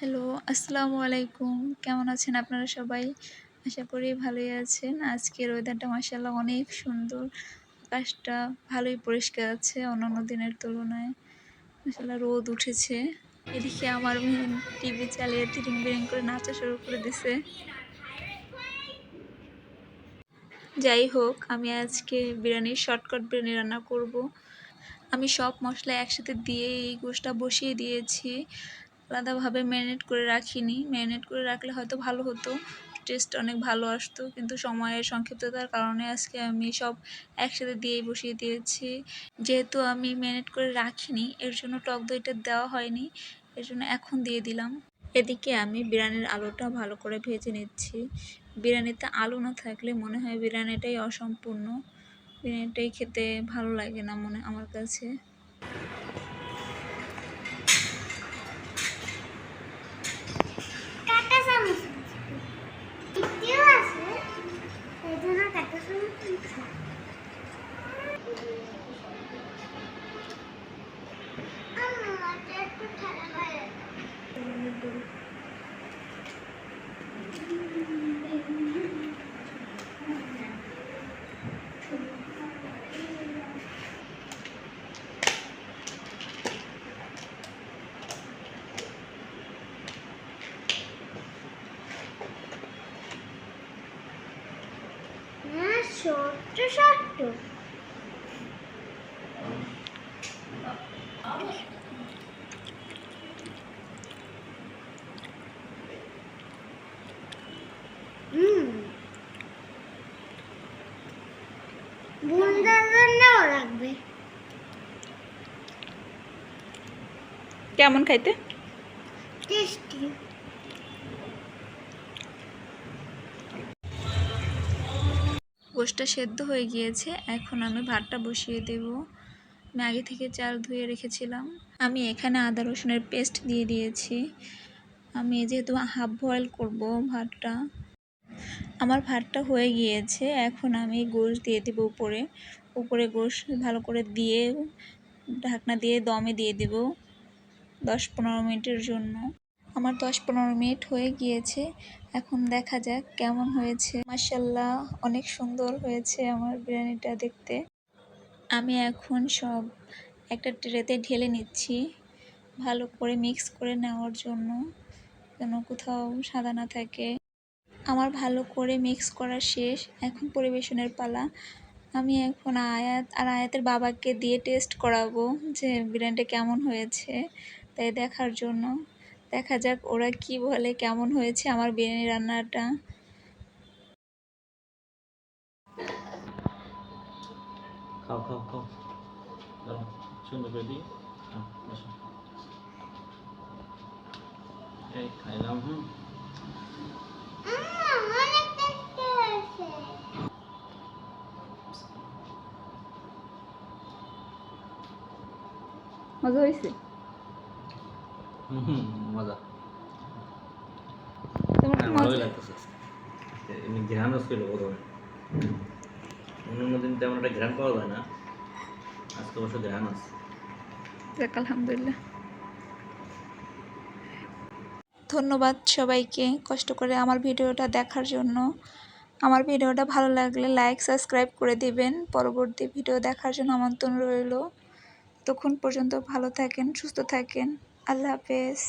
Hello, আসসালামু আলাইকুম। কেমন আছেন আপনারা সবাই? আশা করি ভালোই আছেন। আজকের ওয়েদারটা মাশাআল্লাহ অনেক সুন্দর। আকাশটা ভালোই পরিষ্কার আছে অন্যান্য দিনের তুলনায়। মাশাআল্লাহ রোদ উঠেছে। এদিকে আমার মেয়ে টিভি চালিয়ে তিরিং-বিরিং করে নাচা শুরু করে দিছে। যাই হোক, আমি আজকে শর্টকাট বিরিয়ানি রান্না করব। আমি সব মসলা একসাথে দিয়ে এই গোশটা বসিয়ে দিয়েছি। আলাদাভাবে ম্যারিনেট করে রাখিনি। ম্যারিনেট করে রাখলে হয়তো ভালো হতো, টেস্ট অনেক ভালো আসতো, কিন্তু সময়ের সংক্ষিপ্ততার কারণে আজকে আমি সব একসাথে দিয়েই বসিয়ে দিয়েছি। যেহেতু আমি ম্যারিনেট করে রাখিনি, এর জন্য টক দইটা দেওয়া হয়নি, এর জন্য এখন দিয়ে দিলাম। এদিকে আমি বিরিয়ানির আলুটা ভালো করে ভেজে নিচ্ছি। বিরিয়ানিতে আলু না থাকলে মনে হয় বিরিয়ানিটাই অসম্পূর্ণ, বিরিয়ানিটাই খেতে ভালো লাগে না আমার কাছে। ছোট্ট রাখবে। কেমন খাইতে? টেস্টি। গোশটা সেদ্ধ হয়ে গিয়েছে, এখন আমি ভাতটা বসিয়ে দেব। আমি আগে থেকে চাল ধুয়ে রেখেছিলাম। আমি এখানে আদা রসুনের পেস্ট দিয়ে দিয়েছি। আমি যেহেতু হাফ বয়েল করব ভাতটা, আমার ভাতটা হয়ে গিয়েছে। এখন আমি গোশ দিয়ে দেব উপরে। উপরে গোশ ভালো করে দিয়ে ঢাকনা দিয়ে দমে দিয়ে দেব 10-15 মিনিটের জন্য। আমার 10-15 মিনিট হয়ে গিয়েছে। এখন দেখা যাক কেমন হয়েছে। মাশাআল্লাহ অনেক সুন্দর হয়েছে আমার বিরিয়ানিটা দেখতে। আমি এখন সব একটা ট্রেতে ঢেলে নিচ্ছি, ভালো করে মিক্স করে নেওয়ার জন্য, যেন কোথাও সাদা না থাকে। আমার ভালো করে মিক্স করা শেষ, এখন পরিবেশনের পালা। আমি এখন আয়াতের বাবাকে দিয়ে টেস্ট করাবো যে বিরিয়ানিটা কেমন হয়েছে, তাই দেখার জন্য। দেখা যাক ওরা কি বলে কেমন হয়েছে আমার বিরিয়ানি রান্নাটা। খাও খাও খাও, সুন্দর করে দিই। এই খাইলাম। মজা হয়েছে? মজা। ভালোই লাগতেছে। এমনি ঘ্রাণ ছিল প্রথমে, অন্য দিন তেমন একটা ঘ্রাণ পাওয়া যায় না, আজকে অবশ্য ঘ্রাণ আছে। আলহামদুলিল্লাহ। ধন্যবাদ সবাইকে কষ্ট করে আমার ভিডিওটা দেখার জন্য। আমার ভিডিওটা ভালো লাগলে লাইক সাবস্ক্রাইব করে দিবেন। পরবর্তী ভিডিও দেখার জন্য আমন্ত্রণ রইল। ততক্ষণ পর্যন্ত ভালো থাকেন, সুস্থ থাকেন। আল্লাহ হাফেজ।